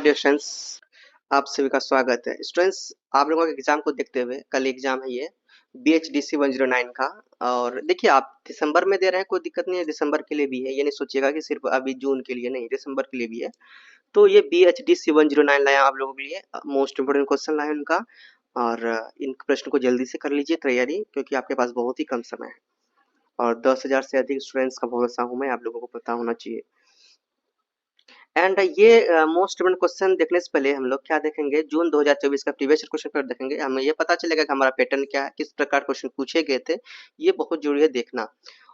Dear students, आप सभी का स्वागत है। स्टूडेंट्स, आप लोगों के एग्जाम को देखते हुए कल एग्जाम है ये BHDC 109 का। और देखिए, आप दिसंबर में दे रहे हैं, कोई दिक्कत नहीं है, दिसंबर के लिए भी है। ये नहीं सोचिएगा कि सिर्फ अभी जून के लिए, नहीं, दिसंबर के लिए भी है। तो ये BHDC 109 लाया आप लोगों के लिए, मोस्ट इम्पोर्टेंट क्वेश्चन लाया उनका। और इन प्रश्न को जल्दी से कर लीजिए तैयारी, क्योंकि आपके पास बहुत ही कम समय है और 10,000 से अधिक स्टूडेंट्स का भरोसा हूँ मैं, आप लोगों को पता होना चाहिए। एंड ये मोस्ट इम्पोर्टेंट क्वेश्चन देखने से पहले हम लोग क्या देखेंगे, जून 2024 का प्रीवियस क्वेश्चन पेपर देखेंगे। हमें ये पता चलेगा कि हमारा पैटर्न क्या है, किस प्रकार क्वेश्चन पूछे गए थे। ये बहुत जरूरी है देखना।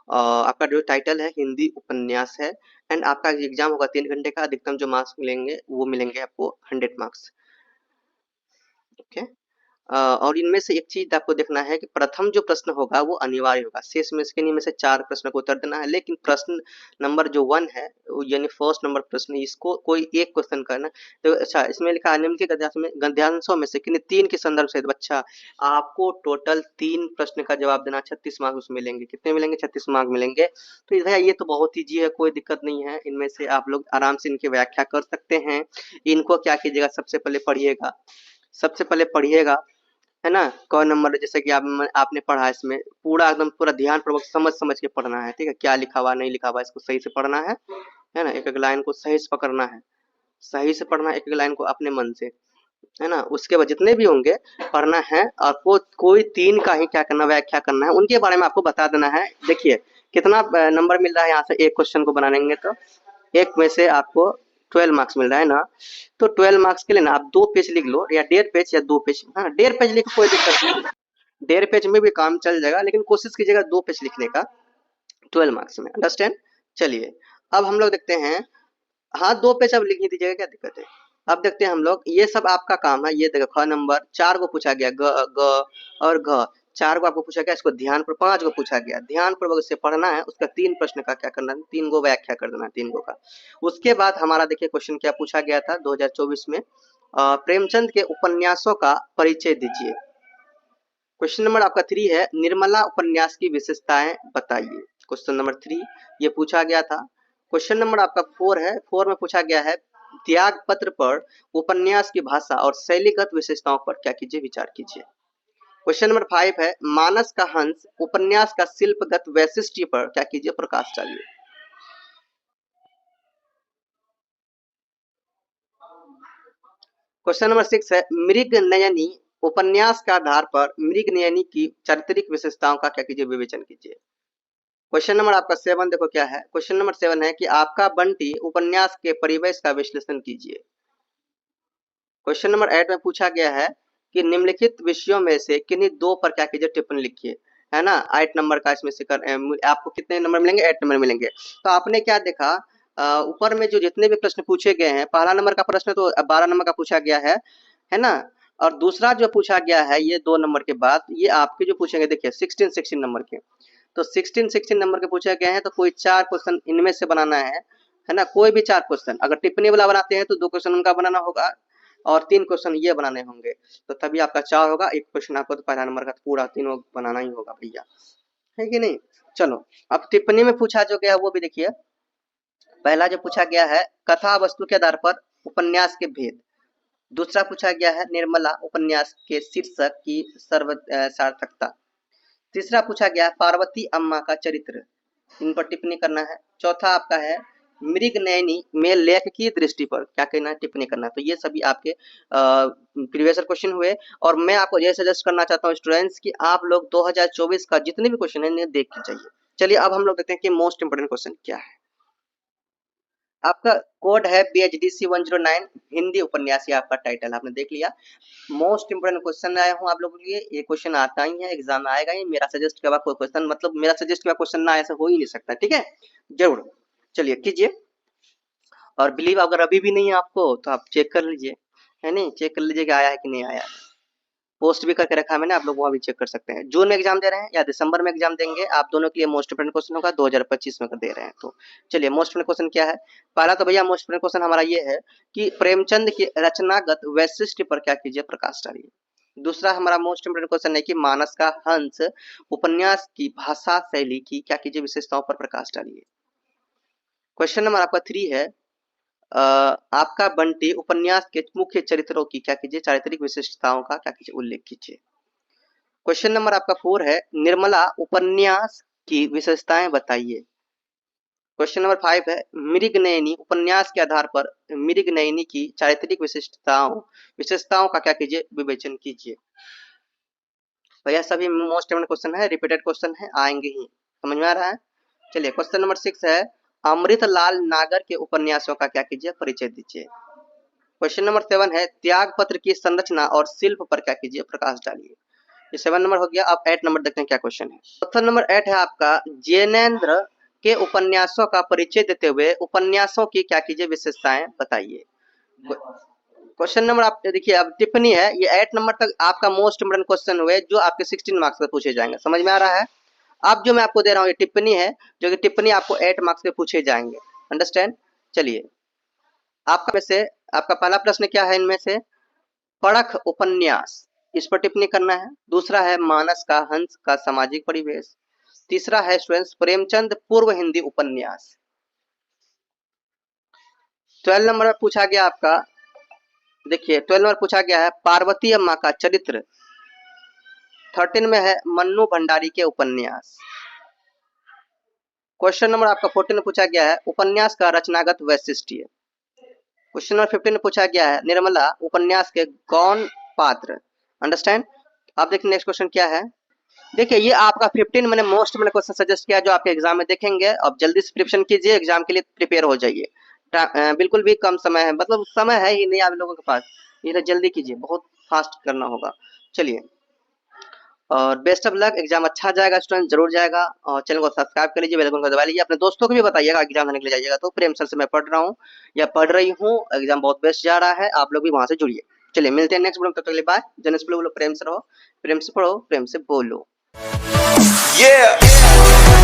आपका जो टाइटल है हिंदी उपन्यास है। एंड आपका एग्जाम होगा 3 घंटे का। अधिकतम जो मार्क्स मिलेंगे वो मिलेंगे आपको 100 मार्क्स। ओके। और इनमें से एक चीज आपको देखना है कि प्रथम जो प्रश्न होगा वो अनिवार्य होगा। शेष में से 4 प्रश्न को उत्तर देना है, लेकिन प्रश्न नंबर जो 1 है, यानी फर्स्ट नंबर प्रश्न, इसको कोई एक क्वेश्चन करना। तो अच्छा, इसमें लिखा है निम्नलिखित गद्यांशों में से किन्हीं 3 के संदर्भ से। बच्चा, आपको टोटल 3 प्रश्न का जवाब देना, 36 मार्क्स उसमें मिलेंगे। कितने मिलेंगे? 36 मार्क्स मिलेंगे। तो भैया ये तो बहुत ईजी है, कोई दिक्कत नहीं है। इनमें से आप लोग आराम से इनकी व्याख्या कर सकते हैं। इनको क्या कीजिएगा, सबसे पहले पढ़िएगा, सबसे पहले पढ़िएगा, है ना। क नंबर जैसे कि आपने पढ़ा, इसमें पूरा एकदम पूरा ध्यानपूर्वक समझ के पढ़ना है, ठीक है। क्या लिखा हुआ नहीं लिखा हुआ, इसको सही से पढ़ना है ना। एक एक लाइन को सही से पकड़ना है, सही से पढ़ना है, एक एक लाइन को अपने मन से, है ना। उसके बाद जितने भी होंगे पढ़ना है, और कोई 3 का ही क्या करना, व्याख्या करना है, उनके बारे में आपको बता देना है। देखिए कितना नंबर मिल रहा है यहाँ से, एक क्वेश्चन को बनाएंगे तो एक में से आपको 12 मार्क्स मिल रहा है ना। तो 12 मार्क्स के लिए ना आप 2 पेज लिख लो, या 1.5 पेज या 2 पेज। हाँ, 1.5 पेज लिखो, कोई दिक्कत नहीं, 1.5 पेज में भी काम चल जाएगा, लेकिन कोशिश कीजिएगा 2 पेज लिखने का 12 मार्क्स में। अंडरस्टैंड? चलिए अब हम लोग देखते हैं। हाँ, 2 पेज अब लिख ही दीजिएगा, क्या दिक्कत है। अब देखते हैं हम लोग, ये सब आपका काम है। ये देखो, ख नंबर 4 को पूछा गया, ग ग और घ 4 को आपको पूछा गया, इसको ध्यान पर 5 को पूछा गया, ध्यानपूर्वक इसे पढ़ना है। उसका 3 प्रश्न का क्या करना है, 3 गो व्याख्या कर देना है, 3 गो का। उसके बाद हमारा देखिए क्वेश्चन क्या पूछा गया था 2024 में, प्रेमचंद के उपन्यासों का परिचय दीजिए। क्वेश्चन नंबर आपका 3 है, निर्मला उपन्यास की विशेषताएं बताइए। क्वेश्चन नंबर 3 ये पूछा गया था। क्वेश्चन नंबर आपका 4 है, 4 में पूछा गया है, त्याग पत्र पर उपन्यास की भाषा और शैलीगत विशेषताओं पर क्या कीजिए, विचार कीजिए। क्वेश्चन नंबर 5 है, मानस का हंस उपन्यास का शिल्पगत वैशिष्ट्य पर क्या कीजिए, प्रकाश डालिए। क्वेश्चन नंबर 6 है, मृग नयनी उपन्यास के आधार पर मृग नयनी की चारित्रिक विशेषताओं का क्या कीजिए, विवेचन कीजिए। क्वेश्चन नंबर आपका 7 देखो क्या है। क्वेश्चन नंबर 7 है कि आपका बंटी उपन्यास के परिवेश का विश्लेषण कीजिए। क्वेश्चन नंबर 8 में पूछा गया है कि निम्नलिखित विषयों में से किन्हीं 2 पर क्या कीजिए, टिप्पणी लिखिए, है ना। 8 नंबर का इसमें से आपको कितने नंबर मिलेंगे, 8 नंबर मिलेंगे। तो आपने क्या देखा, ऊपर में जो जितने भी प्रश्न पूछे गए हैं, पहला नंबर का प्रश्न तो 12 नंबर का पूछा गया है ना। और दूसरा जो पूछा गया है ये 2 नंबर के बाद, ये आपके जो पूछेंगे देखिए 16 नंबर के। तो 16 नंबर के पूछे गए हैं, तो कोई 4 क्वेश्चन इनमें से बनाना है ना। कोई भी 4 क्वेश्चन, अगर टिप्पणी वाला बनाते हैं तो 2 क्वेश्चन उनका बनाना होगा और 3 क्वेश्चन ये बनाने होंगे, तो तभी आपका 4 होगा। एक क्वेश्चन आपको तो पहला नंबर का पूरा तीनों बनाना ही होगा भैया, है कि नहीं। चलो, अब टिप्पणी में पूछा जो गया वो भी देखिए। पहला जो पूछा गया है, कथा वस्तु के आधार पर उपन्यास के भेद। दूसरा पूछा गया है, निर्मला उपन्यास के शीर्षक की सर्व सार्थकता। तीसरा पूछा गया है, पार्वती अम्मा का चरित्र, इन पर टिप्पणी करना है। चौथा आपका है, मृग नयनी में लेख की दृष्टि पर क्या कहना है, टिप्पणी करना है। तो ये सभी आपके प्रीवियस क्वेश्चन हुए। और मैं आपको ये सजेस्ट करना चाहता हूँ स्टूडेंट्स कि आप लोग 2024 का जितने भी क्वेश्चन है इन्हें देख के चाहिए। चलिए अब हम लोग देखते हैं कि मोस्ट इंपोर्टेंट क्वेश्चन क्या है। आपका कोड है BHDC 109 हिंदी उपन्यास, ये आपका टाइटल आपने देख लिया। मोस्ट इंपोर्टेंट क्वेश्चन आया हूँ आप लोगों के लिए। ये क्वेश्चन आता ही है, एग्जाम आएगा ही। मेरा सजेस्ट किया कोई क्वेश्चन, मतलब मेरा सजेस्ट किया क्वेश्चन ना ऐसा हो ही नहीं सकता, ठीक है। जरूर, चलिए कीजिए। और बिलीव अगर अभी भी नहीं है आपको तो आप चेक कर लीजिए, है नहीं, चेक कर लीजिए कि आया है कि नहीं आया। पोस्ट भी करके रखा है मैंने, आप लोग वहाँ भी चेक कर सकते हैं। जून में एग्जाम दे रहे हैं या दिसंबर में एग्जाम देंगे, आप दोनों के लिए मोस्ट इंपोर्टेंट क्वेश्चन होगा 2025 में दे रहे हैं। तो चलिए मोस्ट इंपोर्टेंट क्वेश्चन क्या है। पहला तो भैया मोस्ट इंपोर्टेंट क्वेश्चन हमारा ये है कि प्रेमचंद के रचनागत वैशिष्ट्य पर क्या कीजिए, प्रकाश डालिए। दूसरा हमारा मोस्ट इंपोर्टेंट क्वेश्चन है कि मानस का हंस उपन्यास की भाषा शैली की क्या कीजिए, विशेषताओं पर प्रकाश डालिए। क्वेश्चन नंबर आपका 3 है, आपका बंटी उपन्यास के मुख्य चरित्रों की क्या कीजिए, चारित्रिक विशिष्टताओं का क्या कीजिए, उल्लेख कीजिए। क्वेश्चन नंबर आपका 4 है, निर्मला उपन्यास की विशेषताएं बताइए। क्वेश्चन नंबर 5 है, मृगनयनी उपन्यास के आधार पर मृगनयनी की चारित्रिक विशेषताओं का क्या कीजिए, विवेचन कीजिए। भैया सभी मोस्ट इम्पोर्टेंट क्वेश्चन है, रिपीटेड क्वेश्चन है, आएंगे ही, समझ में आ रहा है। चलिए क्वेश्चन नंबर 6 है, अमृतलाल नागर के उपन्यासों का क्या कीजिए, परिचय दीजिए। क्वेश्चन नंबर 7 है, त्याग पत्र की संरचना और शिल्प पर क्या कीजिए, प्रकाश डालिए। ये 7 नंबर हो गया। अब 8 नंबर देखते हैं क्या क्वेश्चन है। क्वेश्चन नंबर 8 है आपका, जैनेन्द्र के उपन्यासों का परिचय देते हुए उपन्यासों की क्या कीजिए, विशेषताएं बताइए। क्वेश्चन नंबर आप देखिए, अब टिप्पणी है, ये 8 नंबर तक आपका मोस्ट इम्पोर्टेंट क्वेश्चन हुए जो आपके 16 मार्क्स में पूछे जाएंगे, समझ में आ रहा है। अब जो मैं आपको दे रहा हूँ ये टिप्पणी है, जो कि टिप्पणी आपको 8 मार्क्स में पूछे जाएंगे, अंडरस्टैंड। चलिए आपका में से आपका पहला प्रश्न क्या है, इनमें से परख उपन्यास, इस पर टिप्पणी करना है। दूसरा है मानस का हंस का सामाजिक परिवेश। तीसरा है स्टूडेंट्स प्रेमचंद पूर्व हिंदी उपन्यास। 12 नंबर में पूछा गया आपका, देखिए 12 नंबर पूछा गया है पार्वती अम्मा का चरित्र। 13 में है मन्नू भंडारी के उपन्यास। क्वेश्चन नंबर आपका 14 में पूछा गया है उपन्यास का रचनागत वैशिष्ट्य। क्वेश्चन नंबर 15 में पूछा गया है निर्मला उपन्यास के गौण पात्र, अंडरस्टैंड। अब देखिए नेक्स्ट क्वेश्चन क्या है। देखिए ये आपका 15 मैंने मोस्ट मैंने क्वेश्चन सजेस्ट किया जो आपके एग्जाम में देखेंगे। अब जल्दी से प्रिपरेशन कीजिए, एग्जाम के लिए प्रिपेयर हो जाइए। बिल्कुल भी कम समय है, मतलब समय है ही नहीं आप लोगों के पास, ये जल्दी कीजिए, बहुत फास्ट करना होगा। चलिए और बेस्ट ऑफ लक, एग्जाम अच्छा जाएगा स्टूडेंट, जरूर जाएगा। और चैनल को सब्सक्राइब कर लीजिए, बेल आइकन को दबा लीजिए, अपने दोस्तों को भी बताइएगा एग्जाम देने के लिए जाइएगा तो प्रेम सर से मैं पढ़ रहा हूँ या पढ़ रही हूँ, एग्जाम बहुत बेस्ट जा रहा है, आप लोग भी वहां से जुड़िए। चलिए मिलते हैं नेक्स्ट वीडियो में, तब तक के लिए बाय। जनस बोलो प्रेम से रहो, प्रेम से पढ़ो, प्रेम से बोलो। Yeah.